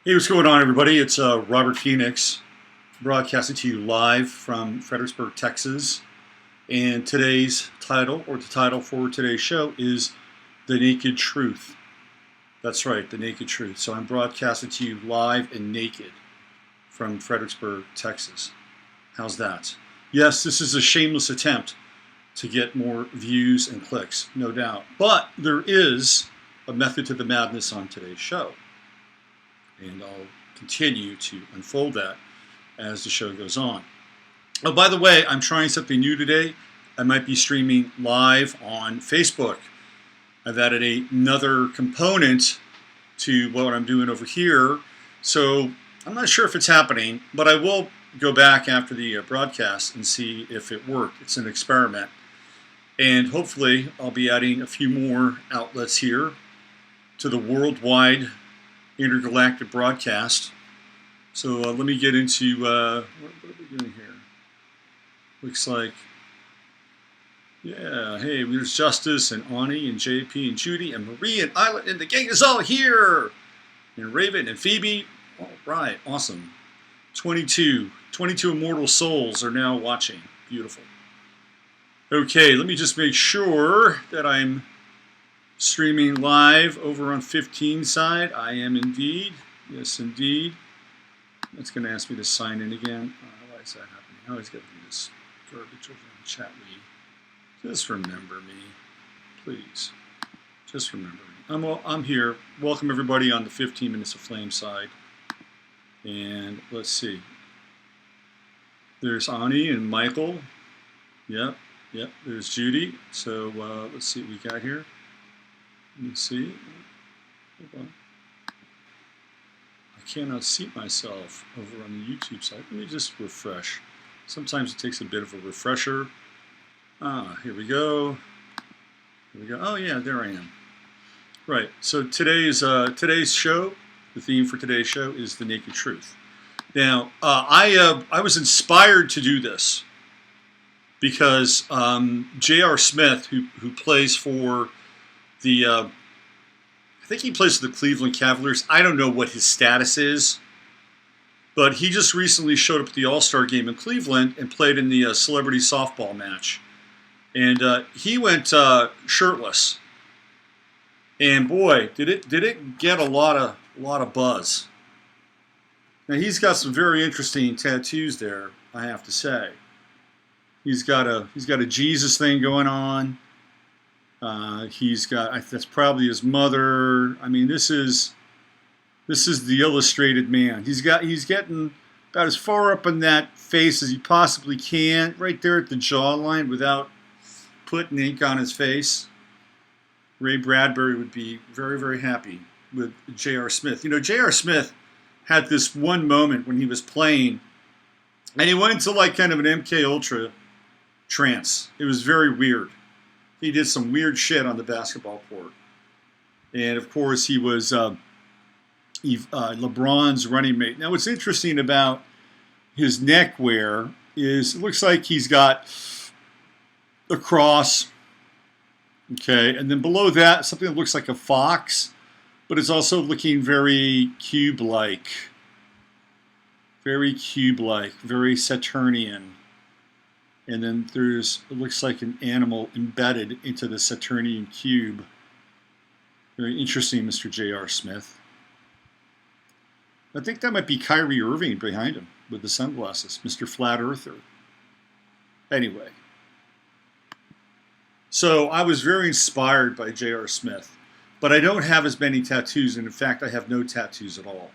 Hey, what's going on, everybody? It's Robert Phoenix, broadcasting to you live from Fredericksburg, Texas. And today's title, or the title for today's show, is The Naked Truth. That's right, The Naked Truth. So I'm broadcasting to you live and naked from Fredericksburg, Texas. How's that? Yes, this is a shameless attempt to get more views and clicks, no doubt. But there is a method to the madness on today's show. And I'll continue to unfold that as the show goes on. Oh, by the way, I'm trying something new today. I might be streaming live on Facebook. I've added another component to what I'm doing over here. So I'm not sure if it's happening, but I will go back after the broadcast and see if it worked. It's an experiment. And hopefully I'll be adding a few more outlets here to the worldwide intergalactic broadcast. So let me get into what are we doing here? Looks like, yeah, hey, there's Justice and Ani and JP and Judy and Marie and Isla, and the gang is all here. And Raven and Phoebe. All right, awesome. 22 immortal souls are now watching. Beautiful. Okay, let me just make sure that I'm streaming live over on 15 side. I am indeed. Yes, indeed. It's going to ask me to sign in again. Why is that happening? I always got to do this garbage over in chat lead. Just remember me, please. Just remember me. I'm here. Welcome everybody on the 15 Minutes of Flame side. And let's see. There's Ani and Michael. Yep. There's Judy. So let's see what we got here. Let me see. Hold on. I cannot seat myself over on the YouTube side. Let me just refresh. Sometimes it takes a bit of a refresher. Here we go. Oh yeah, there I am. Right. So today's show, the theme for today's show is The Naked Truth. Now, I was inspired to do this because J.R. Smith, who plays for I think he plays for the Cleveland Cavaliers. I don't know what his status is, but he just recently showed up at the All-Star game in Cleveland and played in the celebrity softball match. And he went shirtless. And boy, did it get a lot of buzz. Now he's got some very interesting tattoos there, I have to say. He's got a Jesus thing going on. He's got, that's probably his mother. I mean, this is the illustrated man. He's getting about as far up in that face as he possibly can, right there at the jawline without putting ink on his face. Ray Bradbury would be very, very happy with J.R. Smith. You know, J.R. Smith had this one moment when he was playing, and he went into like kind of an MK Ultra trance. It was very weird. He did some weird shit on the basketball court. And, of course, he was LeBron's running mate. Now, what's interesting about his neckwear is it looks like he's got a cross, okay, and then below that, something that looks like a fox, but it's also looking very cube-like, very Saturnian. And then it looks like an animal embedded into the Saturnian cube. Very interesting, Mr. J.R. Smith. I think that might be Kyrie Irving behind him with the sunglasses, Mr. Flat Earther. Anyway. So I was very inspired by J.R. Smith, but I don't have as many tattoos, and in fact, I have no tattoos at all.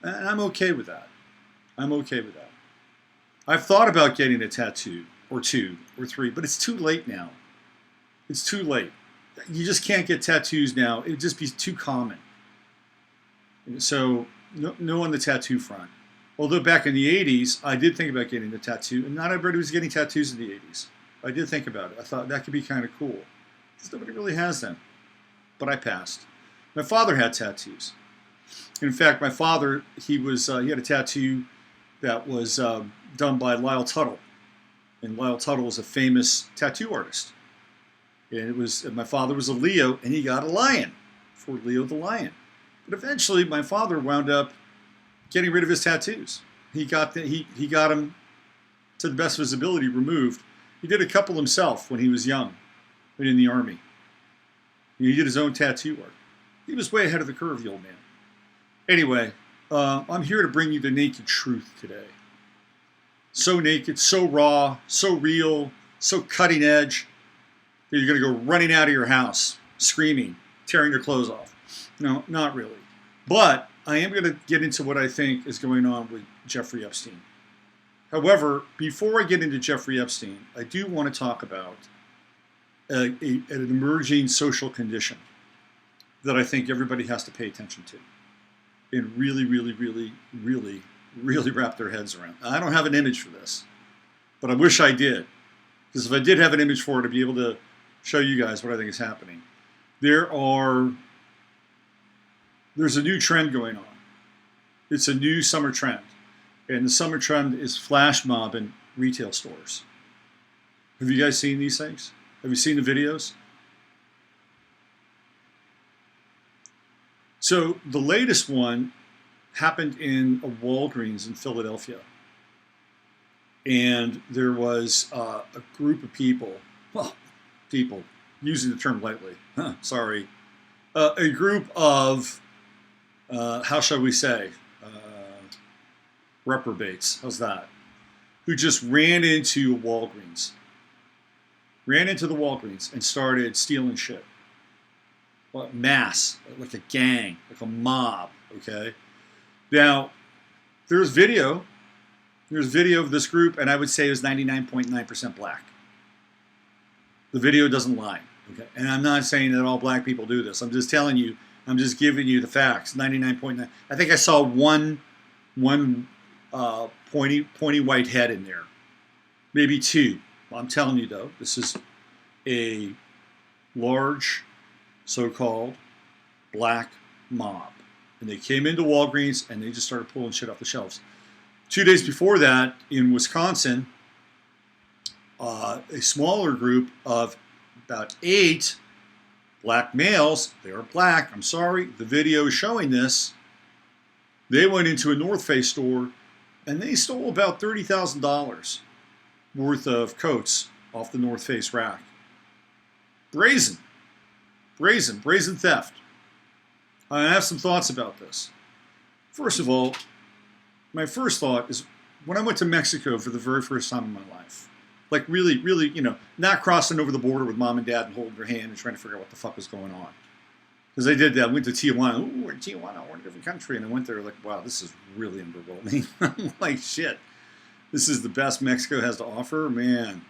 And I'm okay with that. I've thought about getting a tattoo, or 2 or 3, but it's too late now. It's too late. You just can't get tattoos now. It would just be too common. So no on the tattoo front. Although back in the 80s, I did think about getting a tattoo, and not everybody was getting tattoos in the 80s. I did think about it. I thought that could be kind of cool. Because nobody really has them. But I passed. My father had tattoos. In fact, my father, he had a tattoo that was done by Lyle Tuttle. And Lyle Tuttle was a famous tattoo artist. And my father was a Leo, and he got a lion for Leo the Lion. But eventually, my father wound up getting rid of his tattoos. He got them to the best of his ability removed. He did a couple himself when he was young, when in the Army. He did his own tattoo work. He was way ahead of the curve, the old man. Anyway, I'm here to bring you the naked truth today. So naked, so raw, so real, so cutting edge that you're going to go running out of your house, screaming, tearing your clothes off. No, not really. But I am going to get into what I think is going on with Jeffrey Epstein. However, before I get into Jeffrey Epstein, I do want to talk about an emerging social condition that I think everybody has to pay attention to and really, really, really, really, really wrap their heads around. I don't have an image for this, but I wish I did. Because if I did have an image for it, I'd be able to show you guys what I think is happening. There's a new trend going on. It's a new summer trend. And the summer trend is flash mob in retail stores. Have you guys seen these things? Have you seen the videos? So the latest one happened in a Walgreens in Philadelphia. And there was a group of people, using the term lightly, a group of, how shall we say, reprobates, how's that, who just ran into Walgreens. Ran into the Walgreens and started stealing shit. Mass, like a gang, like a mob, okay? Now, there's video of this group, and I would say it was 99.9% black. The video doesn't lie, okay? And I'm not saying that all black people do this. I'm just telling you, I'm just giving you the facts, 99.9. I think I saw one pointy white head in there, maybe two. I'm telling you, though, this is a large so-called black mob. And they came into Walgreens and they just started pulling shit off the shelves. 2 days before that, in Wisconsin, a smaller group of about 8 black males, they are black, I'm sorry, the video is showing this, they went into a North Face store and they stole about $30,000 worth of coats off the North Face rack. Brazen theft. I have some thoughts about this. First of all, my first thought is when I went to Mexico for the very first time in my life, like really, really, not crossing over the border with mom and dad and holding their hand and trying to figure out what the fuck was going on. Because I did that. I went to Tijuana. Ooh, we're in Tijuana. We're in a different country. And I went there like, wow, this is really underwhelming. I'm like, shit. This is the best Mexico has to offer. Man,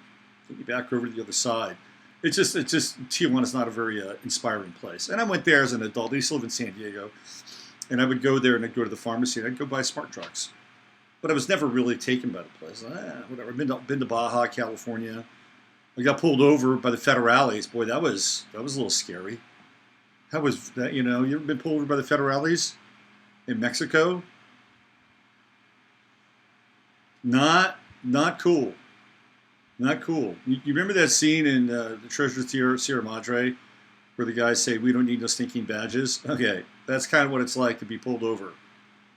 take me back over to the other side. It's just Tijuana's not a very inspiring place. And I went there as an adult. I used to live in San Diego. And I would go there and I'd go to the pharmacy and I'd go buy smart drugs. But I was never really taken by the place. Whatever. I've been to Baja, California. I got pulled over by the federales. Boy, that was a little scary. How was that? You ever been pulled over by the federales in Mexico? Not cool. Not cool. You remember that scene in the Treasure of Sierra Madre where the guys say, "We don't need no stinking badges"? Okay, that's kind of what it's like to be pulled over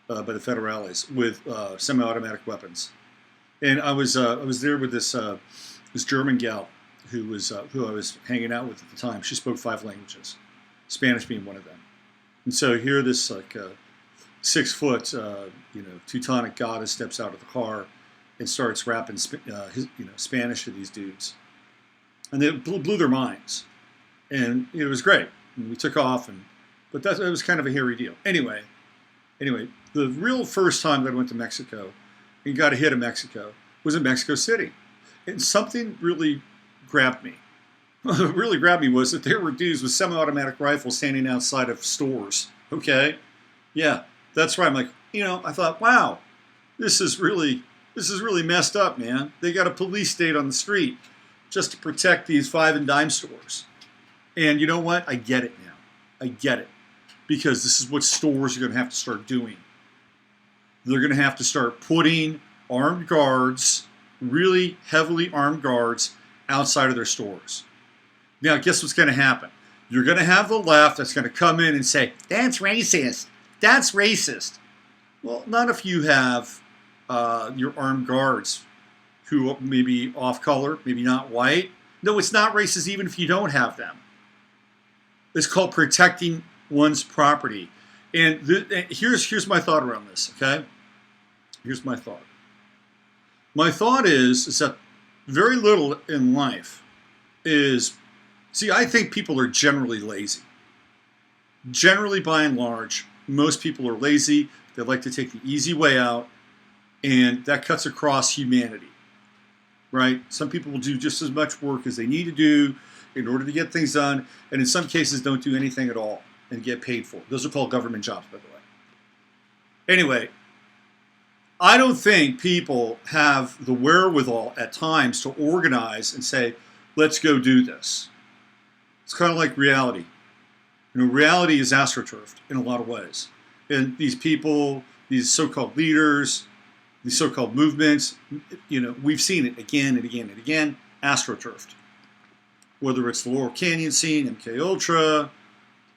by the federales with semi-automatic weapons. And I was there with this German gal who I was hanging out with at the time. She spoke 5 languages, Spanish being one of them. And so here this 6 foot Teutonic goddess steps out of the car and starts rapping Spanish to these dudes, and they blew their minds, and it was great. And we took off, but it was kind of a hairy deal. Anyway, the real first time that I went to Mexico and got a hit of Mexico was in Mexico City, and something really grabbed me. What really grabbed me was that there were dudes with semi-automatic rifles standing outside of stores. Okay, yeah, that's right. I'm like, I thought, wow, this is really messed up, man. They got a police state on the street just to protect these 5 and dime stores. And you know what? I get it now. I get it. Because this is what stores are going to have to start doing. They're going to have to start putting armed guards, really heavily armed guards, outside of their stores. Now, guess what's going to happen? You're going to have the left that's going to come in and say, that's racist. That's racist. Well, not if you have your armed guards who may be off color, maybe not white. No, it's not racist even if you don't have them. It's called protecting one's property. And here's my thought around this, okay? Here's my thought. My thought is that very little in life is, see, I think people are generally lazy. Generally, by and large, most people are lazy. They like to take the easy way out, and that cuts across humanity, right? Some people will do just as much work as they need to do in order to get things done, and in some cases don't do anything at all and get paid for it. Those are called government jobs, by the way. Anyway, I don't think people have the wherewithal at times to organize and say, let's go do this. It's kind of like reality. You know, reality is astroturfed in a lot of ways. And these people, these so-called leaders, these so-called movements, you know, we've seen it again and again and again, astroturfed. Whether it's the Laurel Canyon scene, MK Ultra,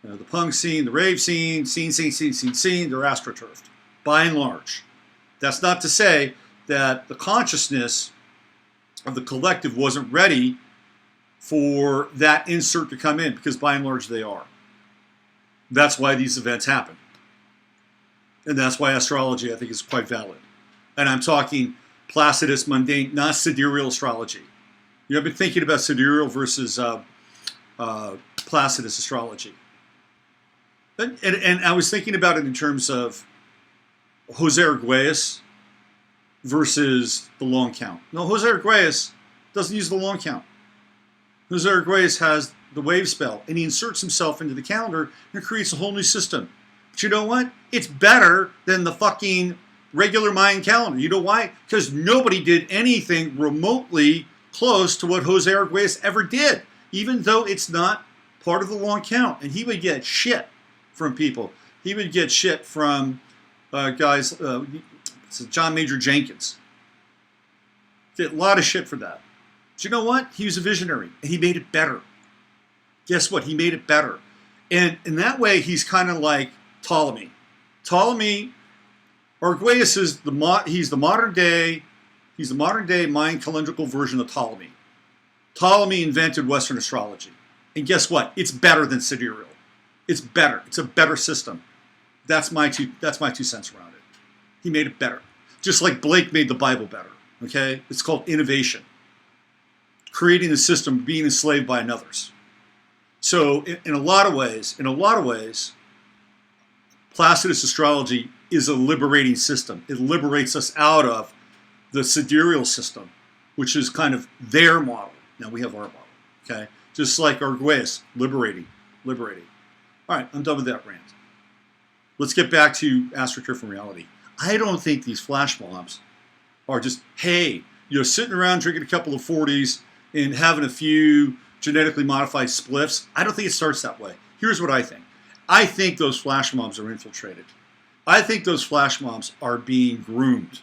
the punk scene, the rave scene, they're astroturfed, by and large. That's not to say that the consciousness of the collective wasn't ready for that insert to come in, because by and large they are. That's why these events happen. And that's why astrology, I think, is quite valid. And I'm talking Placidus, mundane, not sidereal astrology. You know, I've been thinking about sidereal versus Placidus astrology. And I was thinking about it in terms of Jose Arguelles versus the long count. No, Jose Arguelles doesn't use the long count. Jose Arguelles has the wave spell, and he inserts himself into the calendar and creates a whole new system. But you know what? It's better than the fucking regular Mayan calendar. You know why? Because nobody did anything remotely close to what Jose Arguelles ever did, even though it's not part of the long count. And he would get shit from people. He would get shit from guys, John Major Jenkins. Get a lot of shit for that. But you know what? He was a visionary, and he made it better. Guess what? He made it better. And in that way, he's kind of like Ptolemy. Ptolemy, Arguelles is he's the modern day Mayan calendrical version of Ptolemy. Ptolemy invented Western astrology. And guess what? It's better than sidereal. It's better. It's a better system. That's my 2 cents around it. He made it better. Just like Blake made the Bible better. Okay? It's called innovation. Creating a system, being enslaved by another's. So in a lot of ways, Placidus astrology is a liberating system. It liberates us out of the sidereal system, which is kind of their model. Now we have our model, okay? Just like Arguelles, liberating. All right, I'm done with that rant. Let's get back to AstroTurf and reality. I don't think these flash mobs are just, hey, you're sitting around drinking a couple of 40s and having a few genetically modified spliffs. I don't think it starts that way. Here's what I think. I think those flash mobs are infiltrated. I think those flash mobs are being groomed.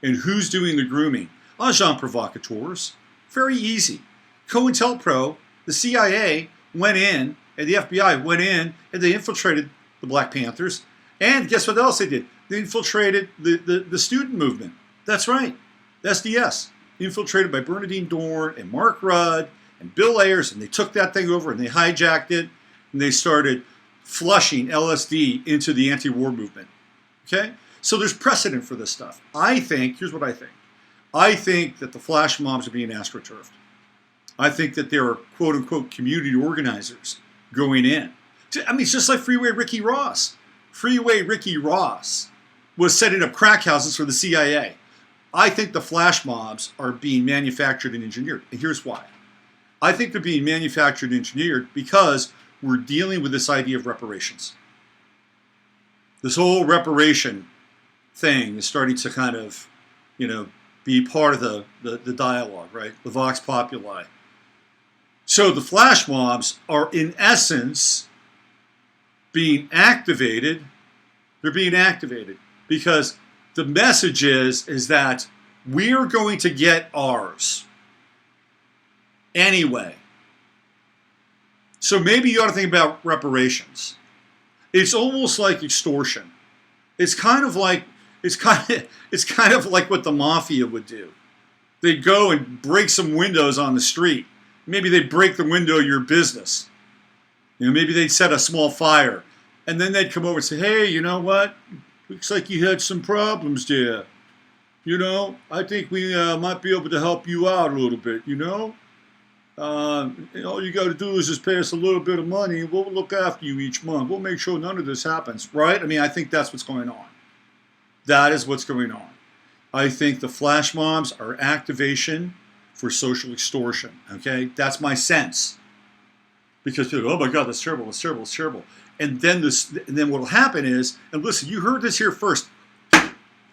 And who's doing the grooming? Agents provocateurs. Very easy. COINTELPRO, the CIA went in, and the FBI went in, and they infiltrated the Black Panthers. And guess what else they did? They infiltrated the student movement. That's right. SDS. Infiltrated by Bernadine Dorn and Mark Rudd and Bill Ayers, and they took that thing over and they hijacked it, and they started flushing LSD into the anti-war movement. Okay? So there's precedent for this stuff. I think, here's what I think. I think that the flash mobs are being astroturfed. I think that there are quote-unquote community organizers going in. I mean, it's just like Freeway Ricky Ross. Freeway Ricky Ross was setting up crack houses for the CIA. I think the flash mobs are being manufactured and engineered. And here's why. I think they're being manufactured and engineered because we're dealing with this idea of reparations. This whole reparation thing is starting to kind of, be part of the dialogue, right? The Vox Populi. So the flash mobs are, in essence, being activated. They're being activated because the message is that we're going to get ours anyway. So maybe you ought to think about reparations. It's almost like extortion. It's kind of like It's kind of like what the mafia would do. They'd go and break some windows on the street. Maybe they'd break the window of your business. Maybe they'd set a small fire. And then they'd come over and say, hey, you know what? Looks like you had some problems there. I think we might be able to help you out a little bit, all you got to do is just pay us a little bit of money, and we'll look after you each month. We'll make sure none of this happens, right? I mean, I think that's what's going on. That is what's going on. I think the flash mobs are activation for social extortion, okay? That's my sense. Because people go, oh my God, that's terrible, that's terrible, that's terrible. And then what will happen is, and listen, you heard this here first.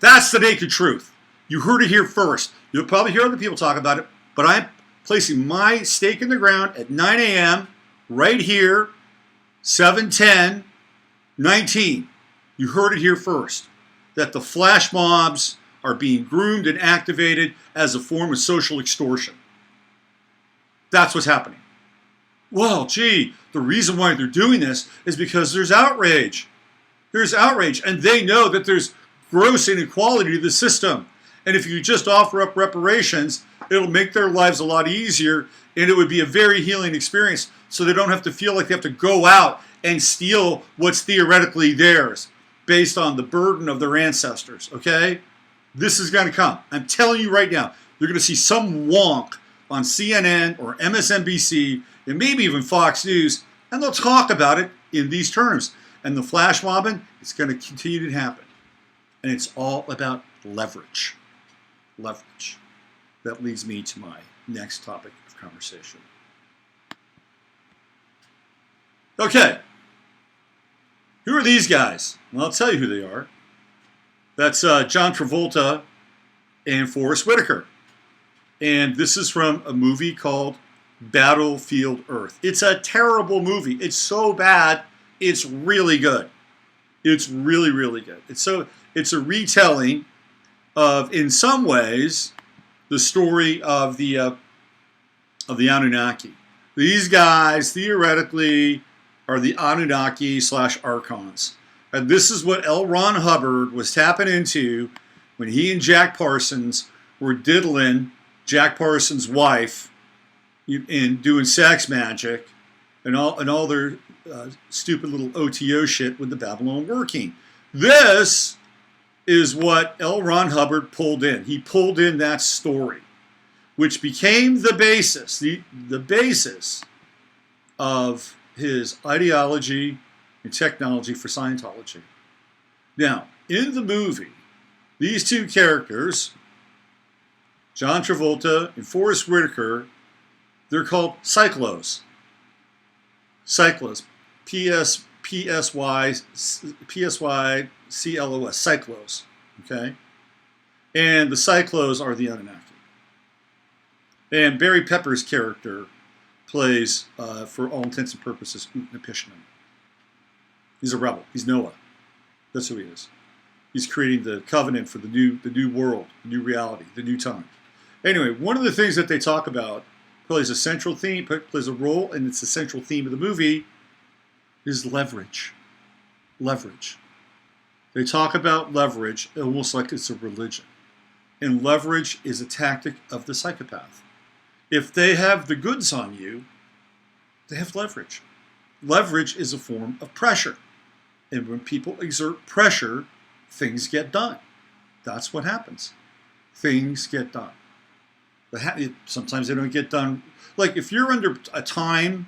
That's the naked truth. You heard it here first. You'll probably hear other people talk about it, but I'm placing my stake in the ground at 9 a.m. right here, 7/10/19. You heard it here first. That the flash mobs are being groomed and activated as a form of social extortion. That's what's happening. Well, gee, the reason why they're doing this is because there's outrage. There's outrage, and they know that there's gross inequality to the system. And if you just offer up reparations, it'll make their lives a lot easier, and it would be a very healing experience, so they don't have to feel like they have to go out and steal what's theoretically theirs based on the burden of their ancestors, okay? This is going to come. I'm telling you right now, you're going to see some wonk on CNN or MSNBC and maybe even Fox News, and they'll talk about it in these terms. And the flash mobbing, it's going to continue to happen. And it's all about leverage. Leverage. That leads me to my next topic of conversation. Okay. Who are these guys? Well, I'll tell you who they are. That's John Travolta and Forrest Whitaker. And this is from a movie called Battlefield Earth. It's a terrible movie. It's so bad, it's really good. It's really, really good. It's a retelling of, in some ways, the story of the Anunnaki. These guys, theoretically, are the Anunnaki / Archons. And this is what L. Ron Hubbard was tapping into when he and Jack Parsons were diddling Jack Parsons' wife and doing sex magic and all their stupid little OTO shit with the Babylon working. This is what L. Ron Hubbard pulled in. He pulled in that story, which became the basis, the basis of his ideology and technology for Scientology. Now, in the movie, these two characters, John Travolta and Forrest Whitaker, they're called Psychlos. Psychlos. P-S-Y-C-L-O-S. Psychlos. Okay? And the Psychlos are the Anunnaki. And Barry Pepper's character plays, for all intents and purposes, Utnapishtim. He's a rebel. He's Noah. That's who he is. He's creating the covenant for the new world, the new reality, the new time. Anyway, one of the things that they talk about plays a central theme, plays a role, and it's the central theme of the movie, is leverage. Leverage. They talk about leverage almost like it's a religion. And leverage is a tactic of the psychopath. If they have the goods on you, they have leverage. Leverage is a form of pressure. And when people exert pressure, things get done. That's what happens. Things get done. Sometimes they don't get done. Like if you're under a time,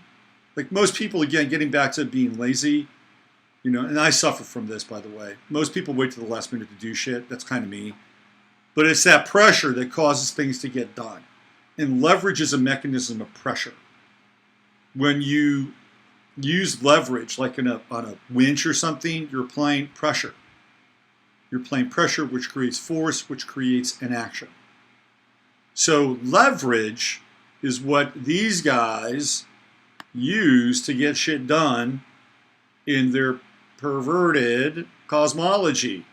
like most people, again, getting back to being lazy, and I suffer from this, by the way. Most people wait to the last minute to do shit. That's kind of me. But it's that pressure that causes things to get done. And leverage is a mechanism of pressure. When you use leverage, like on a winch or something, you're applying pressure. You're applying pressure, which creates force, which creates an action. So leverage is what these guys use to get shit done in their perverted cosmology.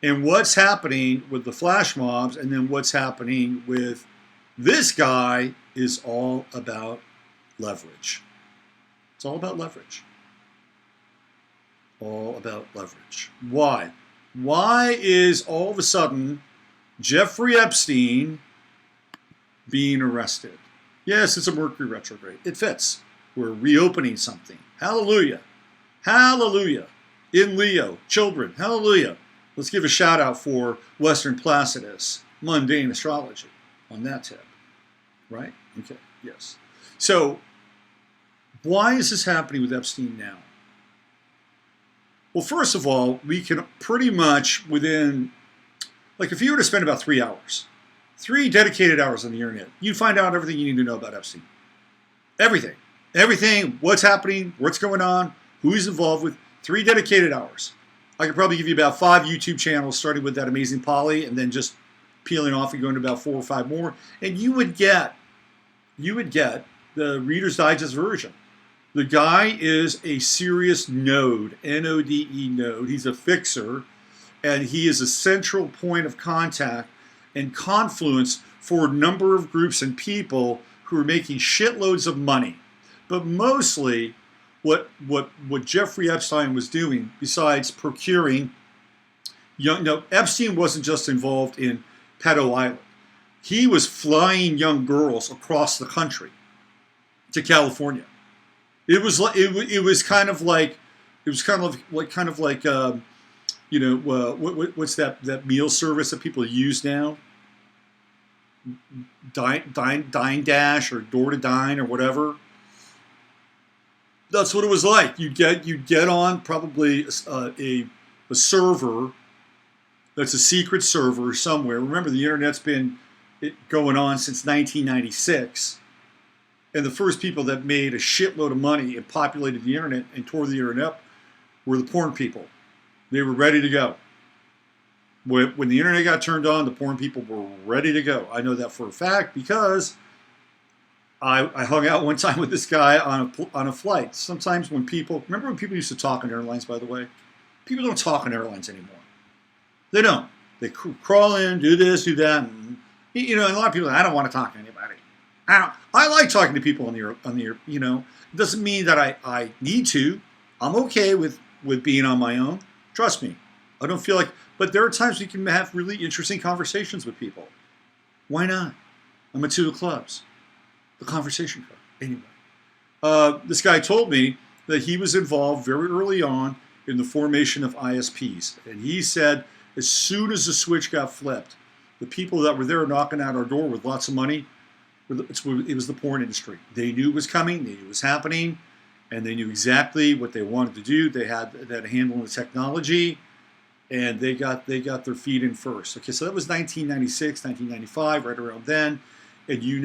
And what's happening with the flash mobs and then what's happening with this guy is all about leverage. It's all about leverage. All about leverage. Why? Why is all of a sudden Jeffrey Epstein being arrested? Yes, it's a Mercury retrograde. It fits. We're reopening something. Hallelujah. Hallelujah. In Leo, children, hallelujah. Let's give a shout out for Western Placidus, mundane astrology on that tip. Right? Okay, yes. So, why is this happening with Epstein now? Well, first of all, we can pretty much within, like if you were to spend about 3 hours, 3 dedicated hours on the internet, you'd find out everything you need to know about Epstein. Everything. Everything, what's happening, what's going on, who he's involved with, 3 dedicated hours. I could probably give you about 5 YouTube channels, starting with That Amazing Polly, and then just peeling off and going to about 4 or 5 more, and you would get the Reader's Digest version. The guy is a serious node, N-O-D-E node. He's a fixer, and he is a central point of contact and confluence for a number of groups and people who are making shitloads of money. But mostly, what Jeffrey Epstein was doing, besides procuring Epstein wasn't just involved in Pedo Island. He was flying young girls across the country to California. It was like what's that meal service that people use now? Dine Dash or Door to Dine or whatever. That's what it was like. You'd get on probably a server that's a secret server somewhere. Remember, the internet's been going on since 1996. And the first people that made a shitload of money and populated the internet and tore the internet up were the porn people. They were ready to go. When the internet got turned on, the porn people were ready to go. I know that for a fact because I hung out one time with this guy on a flight. Sometimes remember when people used to talk on airlines, by the way? People don't talk on airlines anymore. They don't. They crawl in, do this, do that. And, and a lot of people, I don't want to talk to anybody. I like talking to people on the air. It doesn't mean that I need to. I'm okay with being on my own. Trust me. I don't feel like, but there are times we can have really interesting conversations with people. Why not? I'm at 2 clubs. The conversation club. Anyway, this guy told me that he was involved very early on in the formation of ISPs. And he said as soon as the switch got flipped, the people that were there knocking at our door with lots of money, it was the porn industry. They knew it was coming, they knew it was happening, and they knew exactly what they wanted to do. They had a handle on the technology, and they got their feet in first. Okay, so that was 1996, 1995, right around then. And you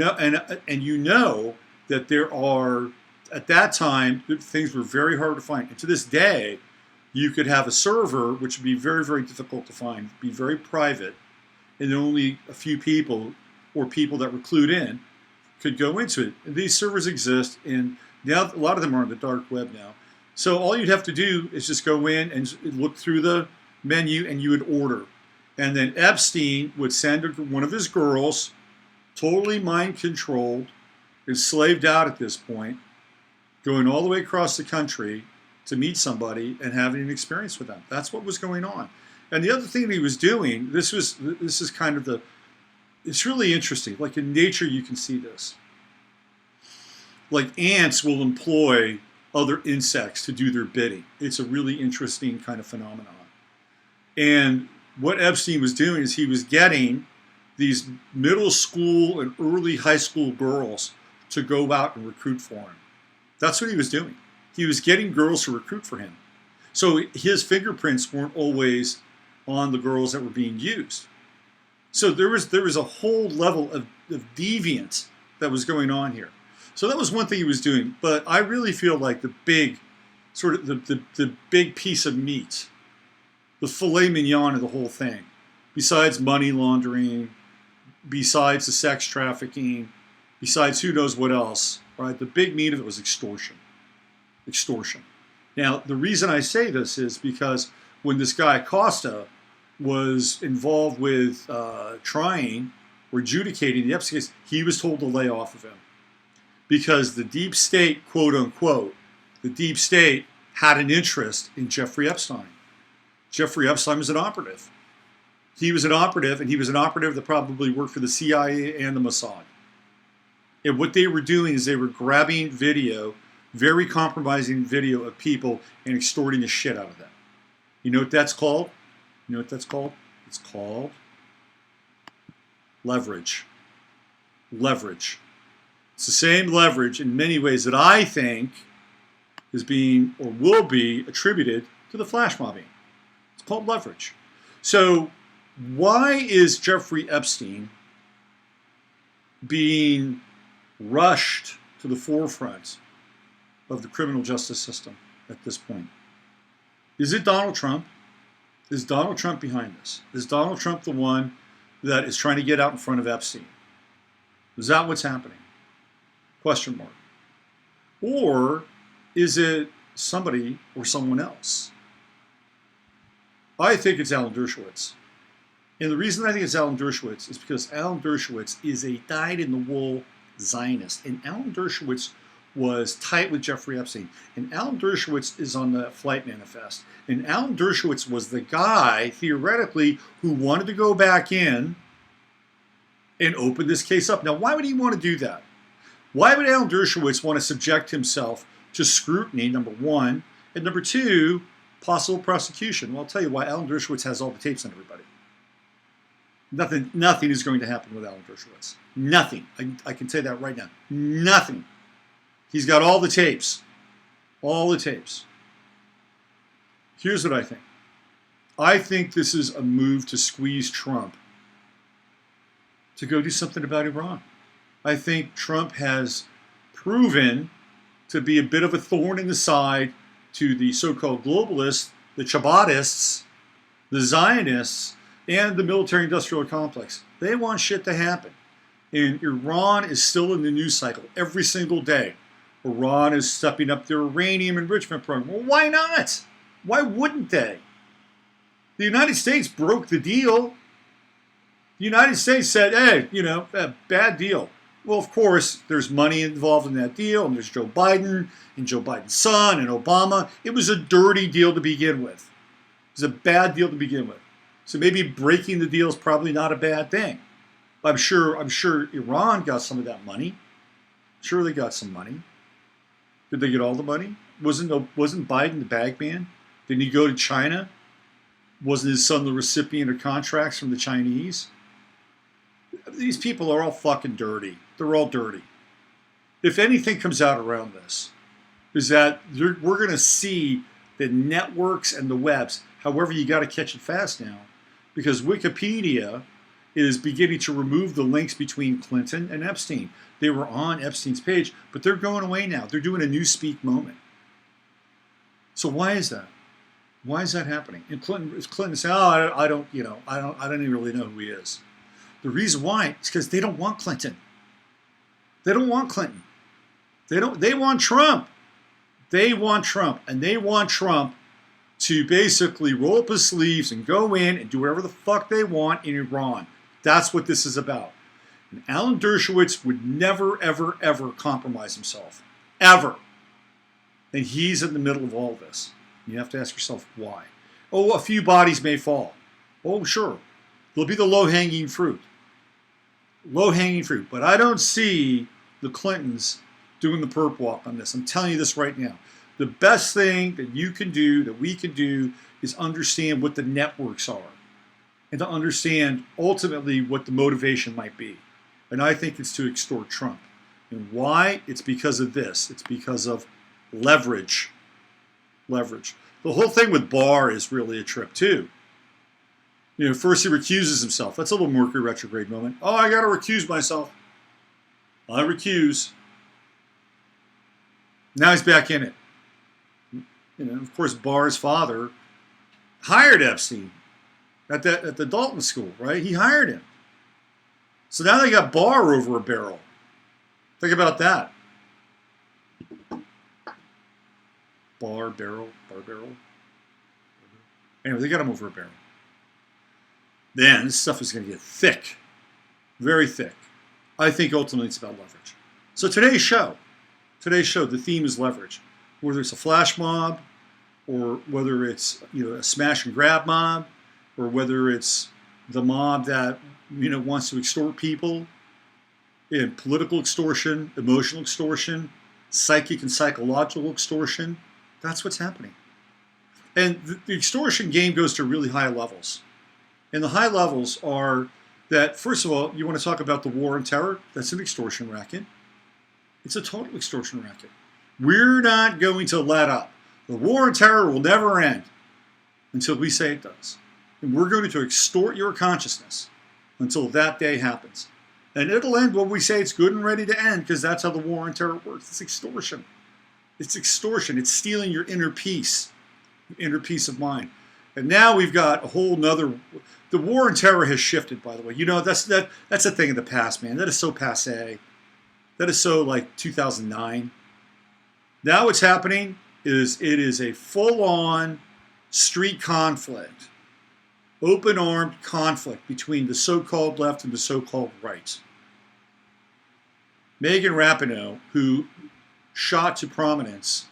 know that there are, at that time, things were very hard to find. And to this day, you could have a server, which would be very, very difficult to find, be very private, and only a few people or people that were clued in could go into it. And these servers exist, and now a lot of them are on the dark web now. So all you'd have to do is just go in and look through the menu, and you would order. And then Epstein would send one of his girls, totally mind-controlled, enslaved out at this point, going all the way across the country to meet somebody and having an experience with them. That's what was going on. And the other thing that he was doing, this is kind of it's really interesting. Like in nature, you can see this. Like ants will employ other insects to do their bidding. It's a really interesting kind of phenomenon. And what Epstein was doing is he was getting these middle school and early high school girls to go out and recruit for him. That's what he was doing. He was getting girls to recruit for him. So his fingerprints weren't always on the girls that were being used. So there was a whole level of deviance that was going on here. So that was one thing he was doing. But I really feel like the big piece of meat, the filet mignon of the whole thing, besides money laundering, besides the sex trafficking, besides who knows what else, right? The big meat of it was extortion. Extortion. Now, the reason I say this is because when this guy Costa was involved with trying or adjudicating the Epstein case, he was told to lay off of him. Because the deep state, quote unquote, the deep state had an interest in Jeffrey Epstein. Jeffrey Epstein was an operative. He was an operative, and he was an operative that probably worked for the CIA and the Mossad. And what they were doing is they were grabbing video, very compromising video of people, and extorting the shit out of them. You know what that's called? You know what that's called? It's called leverage. Leverage. It's the same leverage in many ways that I think is being or will be attributed to the flash mobbing. It's called leverage. So why is Jeffrey Epstein being rushed to the forefront of the criminal justice system at this point? Is it Donald Trump? Is Donald Trump behind this? Is Donald Trump the one that is trying to get out in front of Epstein? Is that what's happening? Question mark. Or is it somebody or someone else? I think it's Alan Dershowitz. And the reason I think it's Alan Dershowitz is because Alan Dershowitz is a dyed-in-the-wool Zionist. And Alan Dershowitz was tight with Jeffrey Epstein. And Alan Dershowitz is on the flight manifest. And Alan Dershowitz was the guy, theoretically, who wanted to go back in and open this case up. Now, why would he want to do that? Why would Alan Dershowitz want to subject himself to scrutiny, number one, and number two, possible prosecution? Well, I'll tell you why. Alan Dershowitz has all the tapes on everybody. Nothing is going to happen with Alan Dershowitz. Nothing. I can say that right now. Nothing. He's got all the tapes. All the tapes. Here's what I think. I think this is a move to squeeze Trump to go do something about Iran. I think Trump has proven to be a bit of a thorn in the side to the so-called globalists, the Chabadists, the Zionists, and the military-industrial complex. They want shit to happen. And Iran is still in the news cycle every single day. Iran is stepping up their uranium enrichment program. Well, why not? Why wouldn't they? The United States broke the deal. The United States said, hey, bad deal. Well, of course, there's money involved in that deal, and there's Joe Biden, and Joe Biden's son, and Obama. It was a dirty deal to begin with. It was a bad deal to begin with. So maybe breaking the deal is probably not a bad thing. I'm sure Iran got some of that money. Sure, they got some money. Did they get all the money? Wasn't Biden the bag man? Didn't he go to China? Wasn't his son the recipient of contracts from the Chinese? These people are all fucking dirty. They're all dirty. If anything comes out around this, is that we're going to see the networks and the webs. However, you got to catch it fast now, because Wikipedia is beginning to remove the links between Clinton and Epstein. They were on Epstein's page, but they're going away now. They're doing a newspeak moment. So why is that? Why is that happening? And Clinton saying, "Oh, I don't even really know who he is." The reason why is because they don't want Clinton. They don't want Clinton. They want Trump. They want Trump, and they want Trump to basically roll up his sleeves and go in and do whatever the fuck they want in Iran. That's what this is about. And Alan Dershowitz would never, ever, ever compromise himself. Ever. And he's in the middle of all this. You have to ask yourself why. Oh, a few bodies may fall. Oh, sure. There'll be the low-hanging fruit. Low-hanging fruit. But I don't see the Clintons doing the perp walk on this. I'm telling you this right now. The best thing that you can do, that we can do, is understand what the networks are. And to understand ultimately what the motivation might be. And I think it's to extort Trump. And why? It's because of this. It's because of leverage. Leverage. The whole thing with Barr is really a trip too. First he recuses himself. That's a little Mercury retrograde moment. Oh, I got to recuse myself. I recuse. Now he's back in it. Of course, Barr's father hired Epstein at the Dalton School, right? He hired him. So now they got Barr over a barrel. Think about that. Barr barrel. Anyway, they got him over a barrel. Then this stuff is going to get thick. Very thick. I think ultimately it's about leverage. So today's show, the theme is leverage. Whether it's a flash mob, or whether it's a smash and grab mob, or whether it's the mob that wants to extort people in political extortion, emotional extortion, psychic and psychological extortion. That's what's happening. And the extortion game goes to really high levels. And the high levels are that, first of all, you want to talk about the war on terror? That's an extortion racket. It's a total extortion racket. We're not going to let up. The war on terror will never end until we say it does. And we're going to extort your consciousness until that day happens. And it'll end when we say it's good and ready to end, because that's how the war on terror works. It's extortion. It's extortion. It's stealing your inner peace of mind. And now we've got a whole nother. The war on terror has shifted, by the way. That's a thing of the past, man. That is so passé. That is so like 2009. Now what's happening is it is a full-on street conflict, open-armed conflict between the so-called left and the so-called right. Megan Rapinoe, who shot to prominence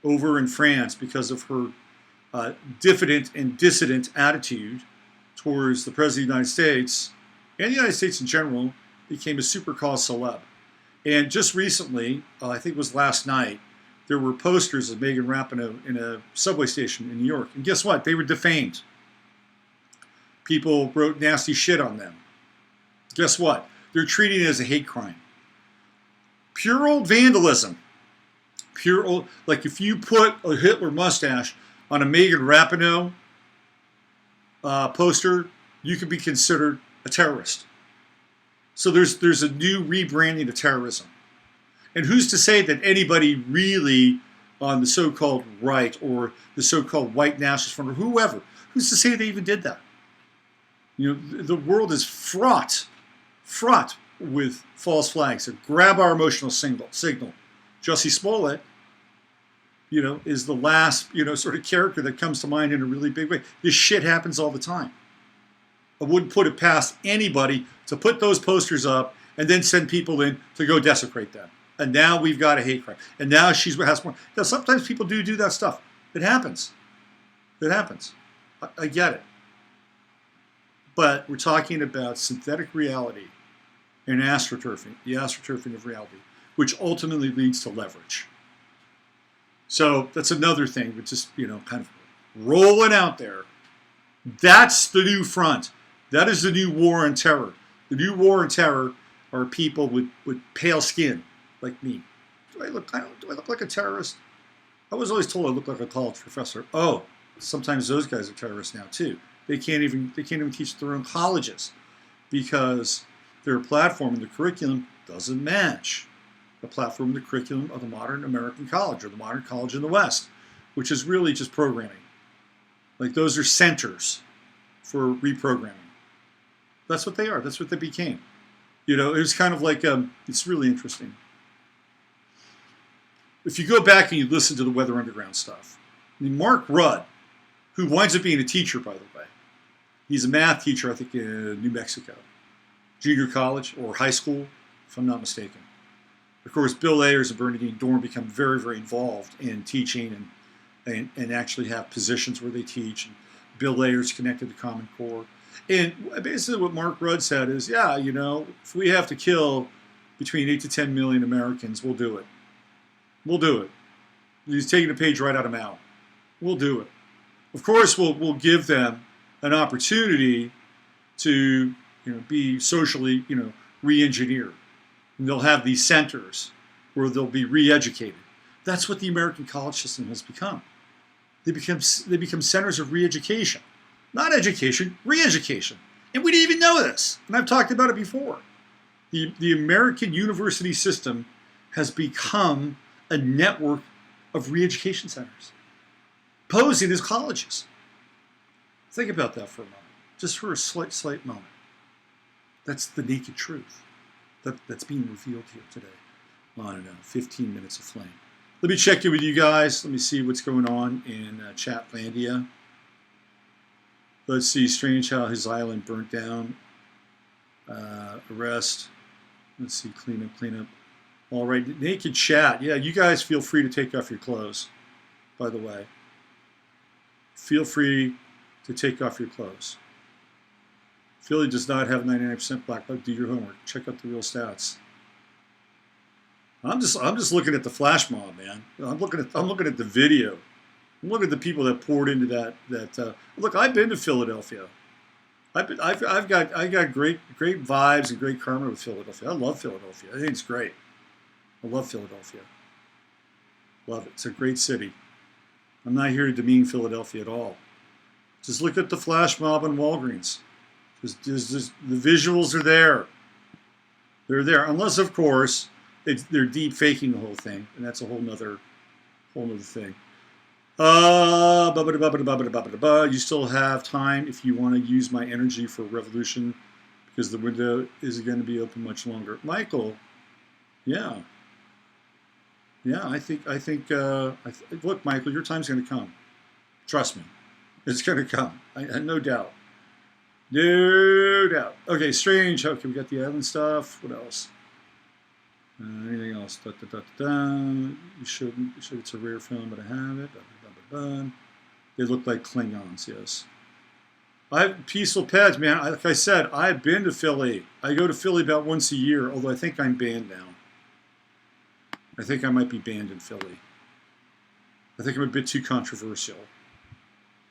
over in France because of her diffident and dissident attitude towards the President of the United States and the United States in general, became a super cause celeb. And just recently, I think it was last night, there were posters of Megan Rapinoe in a subway station in New York. And guess what? They were defamed. People wrote nasty shit on them. Guess what? They're treating it as a hate crime. Pure old vandalism. Pure old, like if you put a Hitler mustache on a Megan Rapinoe poster, you could be considered a terrorist. So there's a new rebranding of terrorism. And who's to say that anybody really on the so-called right or the so-called white nationalist front or whoever, who's to say they even did that? The world is fraught with false flags that grab our emotional signal. Jussie Smollett, is the last, sort of character that comes to mind in a really big way. This shit happens all the time. I wouldn't put it past anybody to put those posters up and then send people in to go desecrate them. And now we've got a hate crime. And now has more. Now, sometimes people do that stuff. It happens. It happens. I get it. But we're talking about synthetic reality and astroturfing, the astroturfing of reality, which ultimately leads to leverage. So that's another thing, which is, kind of rolling out there. That's the new front. That is the new war on terror. The new war on terror are people with pale skin, like me. Do I look like a terrorist? I was always told I look like a college professor. Oh, sometimes those guys are terrorists now too. They can't even teach their own colleges because their platform and the curriculum doesn't match the platform and the curriculum of the modern American college or the modern college in the West, which is really just programming. Like those are centers for reprogramming. That's what they are. That's what they became. It was kind of like, it's really interesting. If you go back and you listen to the Weather Underground stuff, Mark Rudd, who winds up being a teacher, by the way, he's a math teacher, I think, in New Mexico, junior college or high school, if I'm not mistaken. Of course, Bill Ayers and Bernadine Dorn become very, very involved in teaching and actually have positions where they teach. And Bill Ayers connected to Common Core. And basically what Mark Rudd said is, if we have to kill between 8 to 10 million Americans, we'll do it. We'll do it. He's taking a page right out of Mao. We'll do it. Of course, we'll give them an opportunity to be socially re-engineered. And they'll have these centers where they'll be re-educated. That's what the American college system has become. They become centers of re-education. Not education, re-education. And we didn't even know this. And I've talked about it before. The American university system has become a network of re-education centers, posing as colleges. Think about that for a moment, just for a slight moment. That's the naked truth that's being revealed here today on 15 Minutes of Flame. Let me check in with you guys. Let me see what's going on in Chatlandia. Let's see, strange how his island burnt down. Arrest. Let's see, clean up. All right, naked chat. Yeah, you guys feel free to take off your clothes, by the way. feel free to take off your clothes. Philly does not have 99% black, but do your homework. Check out the real stats. I'm just looking at the flash mob, man. I'm looking at the video. I'm looking at the people that poured into that. Look, I've been to Philadelphia. I've got great vibes and great karma with Philadelphia. I love Philadelphia. I think it's great. I love Philadelphia. Love it. It's a great city. I'm not here to demean Philadelphia at all. Just look at the flash mob in Walgreens. The visuals are there. They're there, unless of course they're deep faking the whole thing, and that's a whole nother thing. You still have time if you want to use my energy for revolution, because the window is going to be open much longer. Michael, yeah. I think. Look, Michael, your time's going to come. Trust me, it's going to come. I no doubt. No doubt. Okay, strange. Okay, we got the island stuff. What else? Anything else? You shouldn't. It's a rare film, but I have it. They look like Klingons. Yes. Peaceful Pets, man. Like I said, I've been to Philly. I go to Philly about once a year. Although I think I'm banned now. I think I might be banned in Philly. I think I'm a bit too controversial.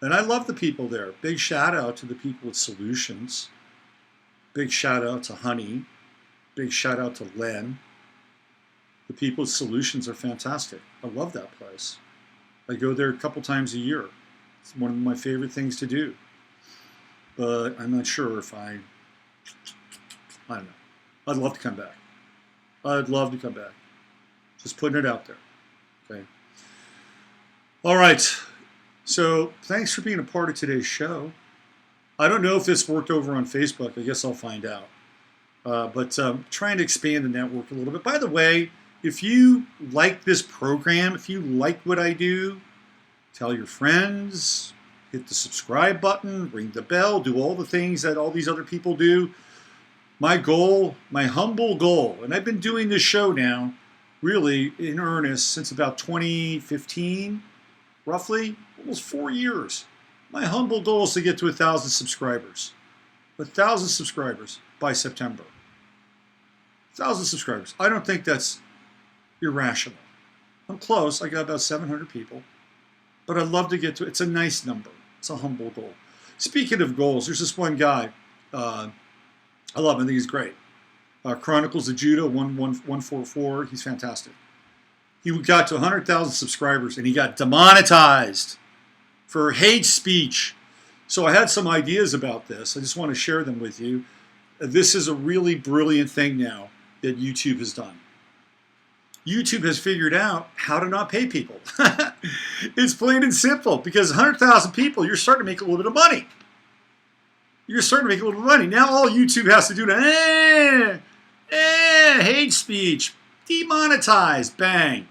And I love the people there. Big shout out to the people with Solutions. Big shout out to Honey. Big shout out to Len. The people with Solutions are fantastic. I love that place. I go there a couple times a year. It's one of my favorite things to do. But I'm not sure if I don't know. I'd love to come back. I'd love to come back. Just putting it out there. Okay. All right. So thanks for being a part of today's show. I don't know if this worked over on Facebook. I guess I'll find out. But trying to expand the network a little bit. By the way, if you like this program, if you like what I do, tell your friends, hit the subscribe button, ring the bell, do all the things that all these other people do. My goal, my humble goal, and I've been doing this show now, really in earnest, since about 2015, roughly, almost 4 years. My humble goal is to get to 1,000 subscribers. 1,000 subscribers by September. 1,000 subscribers. I don't think that's irrational. I'm close. I got about 700 people. But I'd love to get to it. It's a nice number. It's a humble goal. Speaking of goals, there's this one guy. I love him. I think he's great. Chronicles of Judah 144. He's fantastic. He got to 100,000 subscribers and he got demonetized for hate speech. So I had some ideas about this. I just want to share them with you. This is a really brilliant thing now that YouTube has done. YouTube has figured out how to not pay people. It's plain and simple, because 100,000 people, you're starting to make a little bit of money. You're starting to make a little money. Now all YouTube has to do is, hate speech, demonetized, bang.